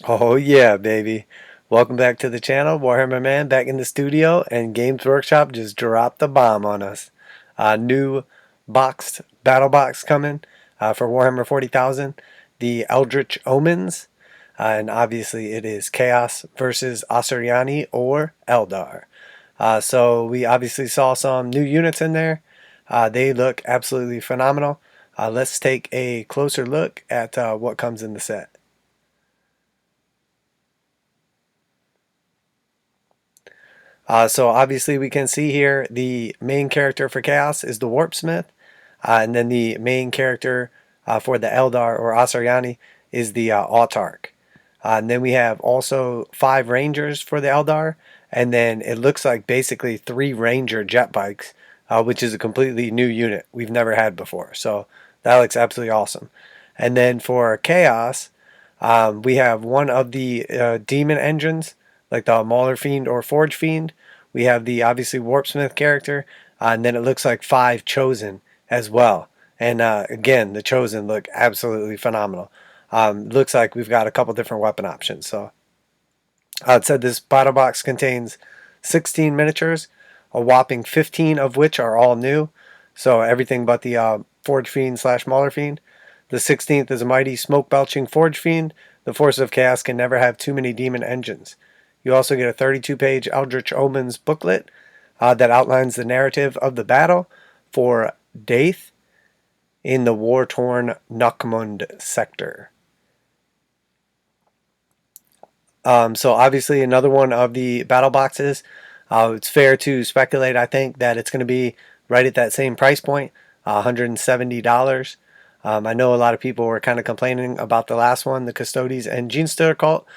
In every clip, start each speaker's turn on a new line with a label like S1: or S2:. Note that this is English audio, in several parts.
S1: Oh yeah, baby. Welcome back to the channel. Warhammer Man back in the studio, and Games Workshop just dropped the bomb on us. New boxed battle box coming for Warhammer 40,000. The Eldritch Omens. And obviously it is Chaos versus Asuryani or Eldar. So we obviously saw some new units in there. They look absolutely phenomenal. Let's take a closer look at what comes in the set. So obviously we can see here the main character for Chaos is the Warpsmith, and then the main character for the Eldar or Asuryani is the Autarch. And then we have also 5 Rangers for the Eldar, and then it looks like basically 3 Ranger jet bikes, which is a completely new unit we've never had before. So that looks absolutely awesome. And then for Chaos, we have one of the demon engines, like the Maulerfiend or Forgefiend. We have the obviously Warpsmith character, and then it looks like 5 Chosen as well. And again, the Chosen look absolutely phenomenal. Looks like we've got a couple different weapon options. So it said this battle box contains 16 miniatures, a whopping 15 of which are all new. So everything but the Forgefiend slash Maulerfiend. The 16th is a mighty smoke-belching Forgefiend. The Forces of Chaos can never have too many demon engines. You also get a 32-page Eldritch Omens booklet that outlines the narrative of the battle for Daith in the war-torn Necromunda sector. So obviously another one of the battle boxes. It's fair to speculate, I think, that it's going to be right at that same price point, $170. I know a lot of people were kind of complaining about the last one, the Custodes and Genestealer Cult.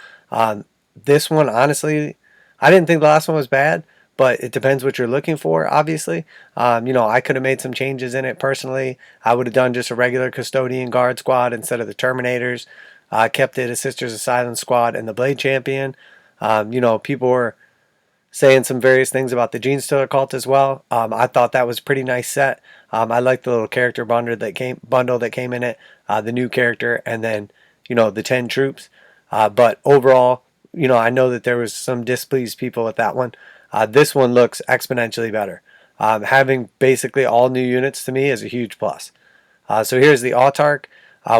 S1: This one, honestly, I didn't think the last one was bad, but it depends what you're looking for, obviously. I could have made some changes in it personally. I would have done just a regular Custodian Guard squad instead of the Terminators. I kept it a Sisters of Silence squad and the Blade Champion. People were saying some various things about the Genestealer Cult as well. I thought that was a pretty nice set. I liked the little character bundle that came in it, the new character, and then the 10 troops. But overall, I know that there was some displeased people with that one. This one looks exponentially better. Having basically all new units to me is a huge plus. So here's the Autarch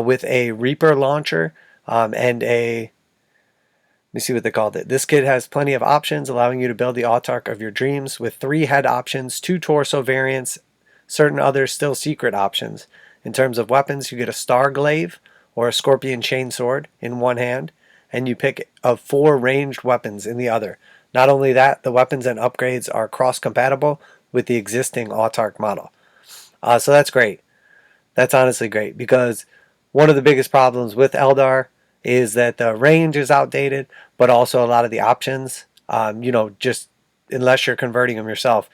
S1: with a Reaper launcher and a... Let me see what they called it. This kit has plenty of options, allowing you to build the Autarch of your dreams with 3 head options, 2 torso variants, certain other still secret options. In terms of weapons, you get a Star Glaive or a Scorpion Chainsword in one hand, and you pick of 4 ranged weapons in the other. Not only that, the weapons and upgrades are cross-compatible with the existing Autarch model. So that's great. That's honestly great, because one of the biggest problems with Eldar is that the range is outdated, but also a lot of the options, just unless you're converting them yourself,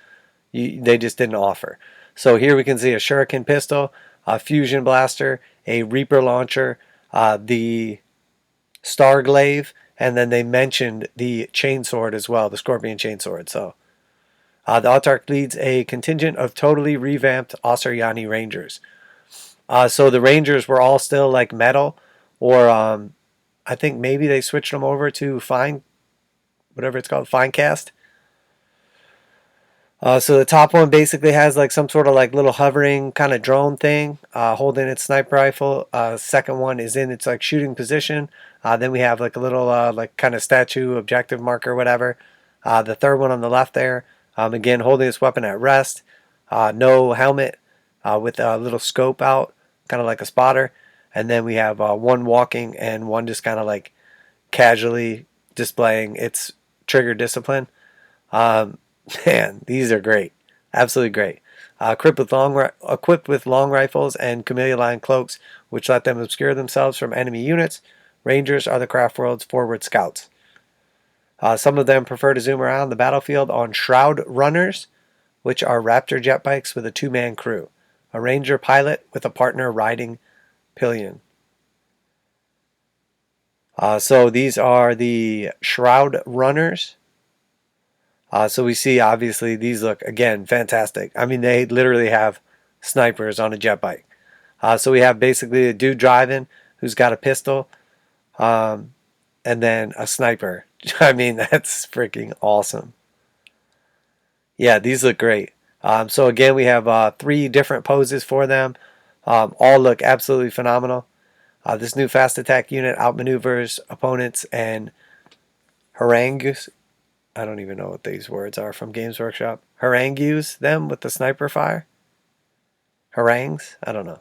S1: they just didn't offer. So here we can see a Shuriken pistol, a Fusion Blaster, a Reaper launcher, the Star Glaive, and then they mentioned the Chainsword as well, the Scorpion Chainsword. So the Autarch leads a contingent of totally revamped Asuryani Rangers. So the Rangers were all still like metal, or I think maybe they switched them over to Fine, whatever it's called, Finecast. So the top one basically has like some sort of like little hovering kind of drone thing holding its sniper rifle. Second one is in its like shooting position. Then we have like a little like kind of statue objective marker, whatever. The third one on the left there, again holding its weapon at rest. No helmet with a little scope out, kind of like a spotter. And then we have one walking and one just kind of like casually displaying its trigger discipline. Man, these are great. Absolutely great. Equipped with long rifles and chameleon cloaks, which let them obscure themselves from enemy units. Rangers are the craft world's forward scouts. Some of them prefer to zoom around the battlefield on shroudrunners, which are Raptor jet bikes with a 2-man crew. A ranger pilot with a partner riding pillion. So these are the Shroudrunners. So we see, obviously, these look, again, fantastic. I mean, they literally have snipers on a jet bike. So we have basically a dude driving who's got a pistol. and then a sniper. I mean, that's freaking awesome. Yeah, these look great. So again, we have 3 different poses for them. All look absolutely phenomenal. This new fast attack unit outmaneuvers opponents and harangues. I don't even know what these words are from Games Workshop. Harangues them with the sniper fire. Harangues? I don't know.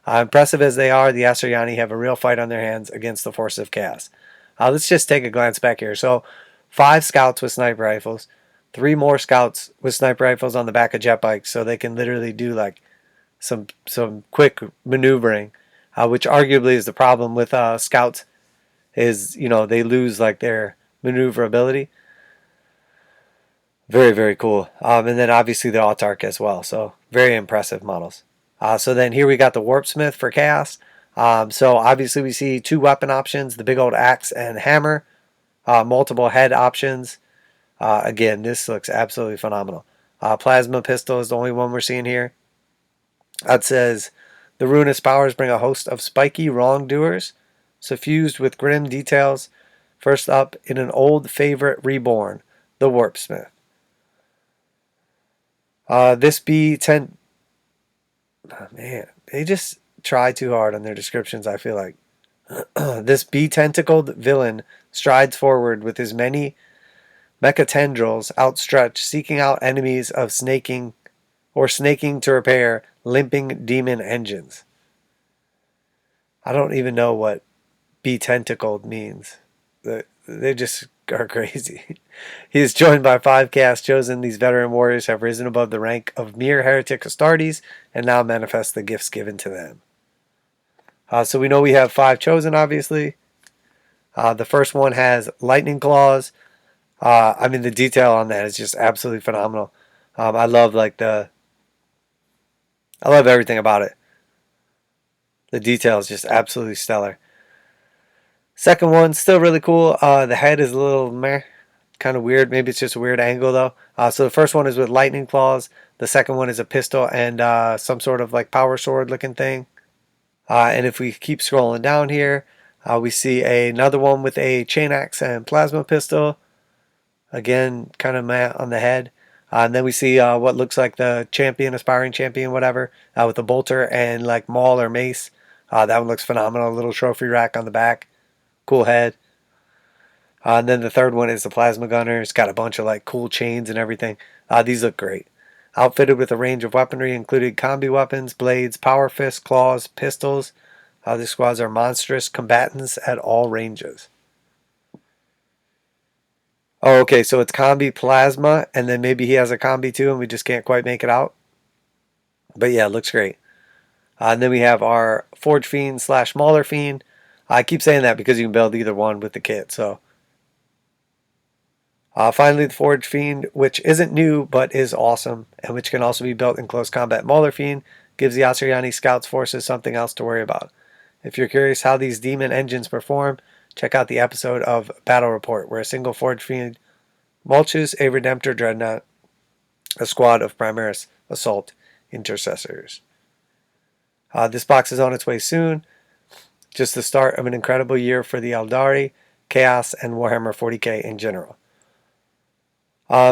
S1: Impressive as they are, the Asuryani have a real fight on their hands against the forces of chaos. Let's just take a glance back here. So, 5 scouts with sniper rifles, 3 more scouts with sniper rifles on the back of jet bikes, so they can literally do like some quick maneuvering, which arguably is the problem with scouts. Is they lose like their maneuverability. Very, very cool. And then obviously the Autarch as well. So very impressive models. So then here we got the Warpsmith for Chaos. So obviously we see 2 weapon options, the big old axe and hammer. Multiple head options. Again, this looks absolutely phenomenal. Plasma pistol is the only one we're seeing here. It says, the ruinous powers bring a host of spiky wrongdoers, suffused with grim details. First up, in an old favorite reborn, the Warpsmith. This B10... Oh, man, they just try too hard on their descriptions, I feel like. This B-tentacled villain strides forward with his many mechatendrils outstretched, seeking out enemies of snaking to repair limping demon engines. I don't even know what B-tentacled means. They just are crazy. He is joined by 5 chaos chosen. These veteran warriors have risen above the rank of mere Heretic Astartes and now manifest the gifts given to them. So we know we have 5 chosen, obviously. The first one has lightning claws. I mean, the detail on that is just absolutely phenomenal. I love everything about it. The detail is just absolutely stellar. Second one, still really cool. The head is a little meh, kind of weird. Maybe it's just a weird angle though. So the first one is with lightning claws. The second one is a pistol and some sort of like power sword looking thing. And if we keep scrolling down here, we see another one with a chain axe and plasma pistol. Again, kind of meh on the head. And then we see what looks like the champion, aspiring champion, whatever, with a bolter and like maul or mace. That one looks phenomenal. A little trophy rack on the back. Cool head. And then the third one is the plasma gunner. It's got a bunch of like cool chains and everything. These look great. Outfitted with a range of weaponry, including combi weapons, blades, power fists, claws, pistols. These squads are monstrous combatants at all ranges. Oh, okay, so it's combi plasma, and then maybe he has a combi too, and we just can't quite make it out. But yeah, it looks great. And then we have our Forgefiend / Maulerfiend. I keep saying that because you can build either one with the kit. So finally, the Forgefiend, which isn't new but is awesome, and which can also be built in close combat. Maulerfiend gives the Asuryani scouts forces something else to worry about. If you're curious how these demon engines perform, check out the episode of Battle Report, where a single Forgefiend mulches a Redemptor Dreadnought, a squad of Primaris Assault Intercessors. This box is on its way soon. Just the start of an incredible year for the Eldari, Chaos, and Warhammer 40K in general.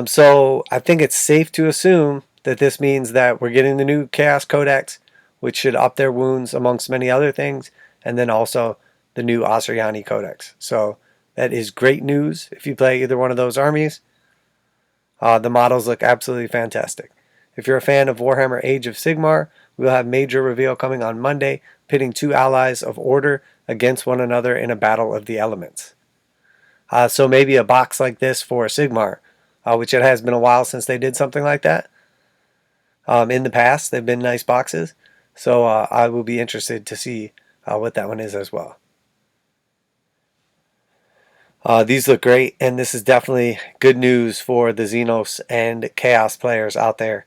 S1: So I think it's safe to assume that this means that we're getting the new Chaos Codex, which should up their wounds amongst many other things, and then also the new Asuryani Codex. So that is great news if you play either one of those armies. The models look absolutely fantastic. If you're a fan of Warhammer Age of Sigmar, we will have major reveal coming on Monday, pitting 2 allies of Order against one another in a battle of the elements. So maybe a box like this for Sigmar, which it has been a while since they did something like that. In the past, they've been nice boxes. So I will be interested to see what that one is as well. These look great, and this is definitely good news for the Xenos and Chaos players out there.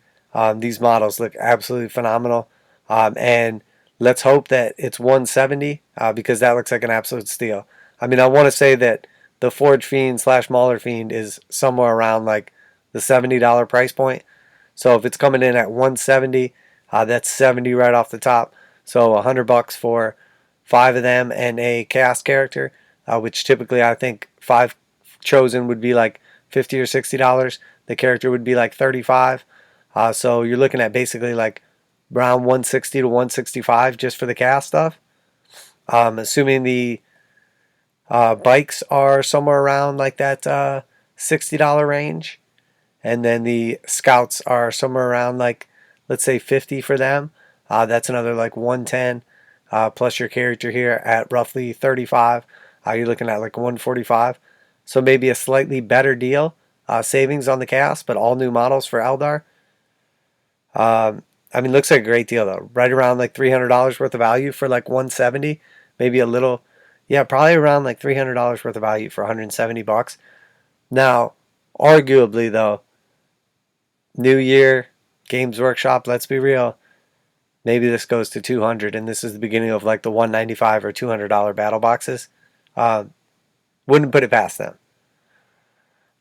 S1: These models look absolutely phenomenal, and let's hope that it's 170 because that looks like an absolute steal. I mean, I want to say that the Forgefiend / Maulerfiend is somewhere around like the $70 price point. So if it's coming in at 170, that's 70 right off the top. So $100 for 5 of them and a Chaos character. which typically I think 5 chosen would be like $50 or $60. The character would be like 35. So you're looking at basically like around 160 to 165 just for the cast stuff. Assuming the bikes are somewhere around like that $60 range, and then the scouts are somewhere around like, let's say 50 for them. That's another like 110 plus your character here at roughly 35. You're looking at like 145. So maybe a slightly better deal, savings on the cast, but all new models for Eldar. I mean, looks like a great deal though. Right around like $300 worth of value for like 170, maybe a little, yeah, probably around like $300 worth of value for 170 bucks. Now, arguably though, New Year, Games Workshop, let's be real, maybe this goes to 200, and this is the beginning of like the 195 or $200 battle boxes. Wouldn't put it past them.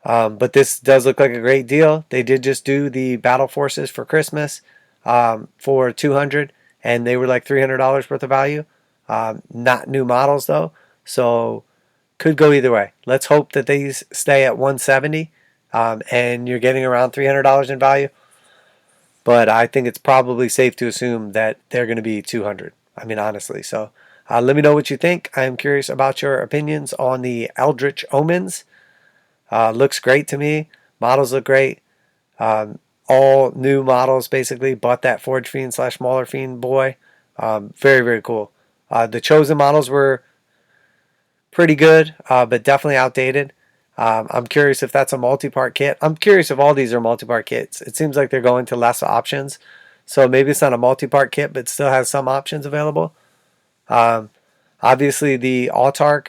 S1: But this does look like a great deal. They did just do the battle forces for Christmas for 200, and they were like $300 worth of value. Not new models though, so could go either way. Let's hope that these stay at 170, and you're getting around $300 in value. But I think it's probably safe to assume that they're going to be 200. I mean, honestly. So let me know what you think. I am curious about your opinions on the Eldritch Omens. Looks great to me. Models look great. All new models basically, but that Forgefiend / Maulerfiend boy. Very, very cool. The chosen models were pretty good, but definitely outdated. I'm curious if that's a multi-part kit. I'm curious if all these are multi-part kits. It seems like they're going to less options. So maybe it's not a multi-part kit, but still has some options available. Obviously, the Autarch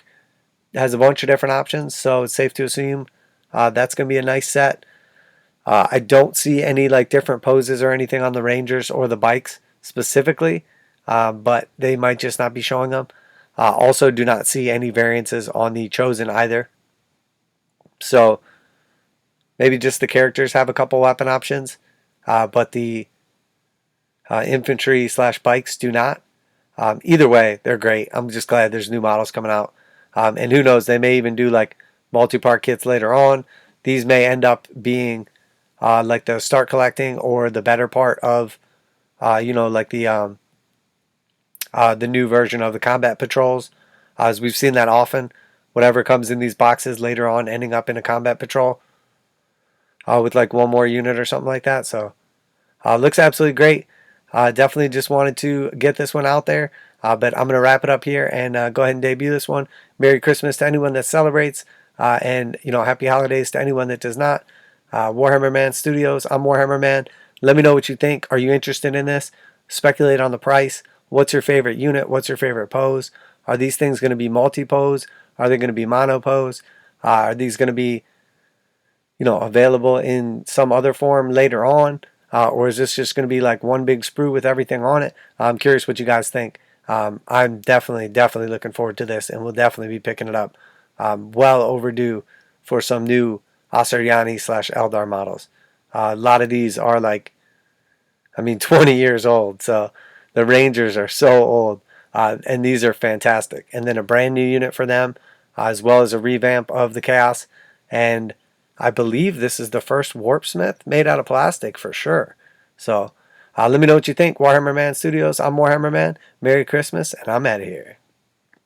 S1: has a bunch of different options, so it's safe to assume that's going to be a nice set. I don't see any like different poses or anything on the Rangers or the bikes specifically, but they might just not be showing them. Also, do not see any variances on the Chosen either. So maybe just the characters have a couple weapon options, but the infantry / bikes do not. Either way, they're great. I'm just glad there's new models coming out. And who knows, they may even do like multi-part kits later on. These may end up being like the start collecting or the better part of, like the new version of the combat patrols. As we've seen that often. Whatever comes in these boxes later on ending up in a combat patrol with like one more unit or something like that. So looks absolutely great. Definitely just wanted to get this one out there. But I'm going to wrap it up here and go ahead and debut this one. Merry Christmas to anyone that celebrates. And, happy holidays to anyone that does not. Warhammer Man Studios. I'm Warhammer Man. Let me know what you think. Are you interested in this? Speculate on the price. What's your favorite unit? What's your favorite pose? Are these things going to be multi-pose? Are they going to be mono pose? Are these going to be, available in some other form later on? Or is this just going to be like one big sprue with everything on it? I'm curious what you guys think. I'm definitely looking forward to this, and we'll definitely be picking it up. Well overdue for some new Asuryani / Eldar models. A lot of these are 20 years old, so the Rangers are so old. And these are fantastic. And then a brand new unit for them, as well as a revamp of the Chaos. And I believe this is the first Warpsmith made out of plastic for sure. So let me know what you think. Warhammer Man Studios. I'm Warhammer Man. Merry Christmas, and I'm out of here.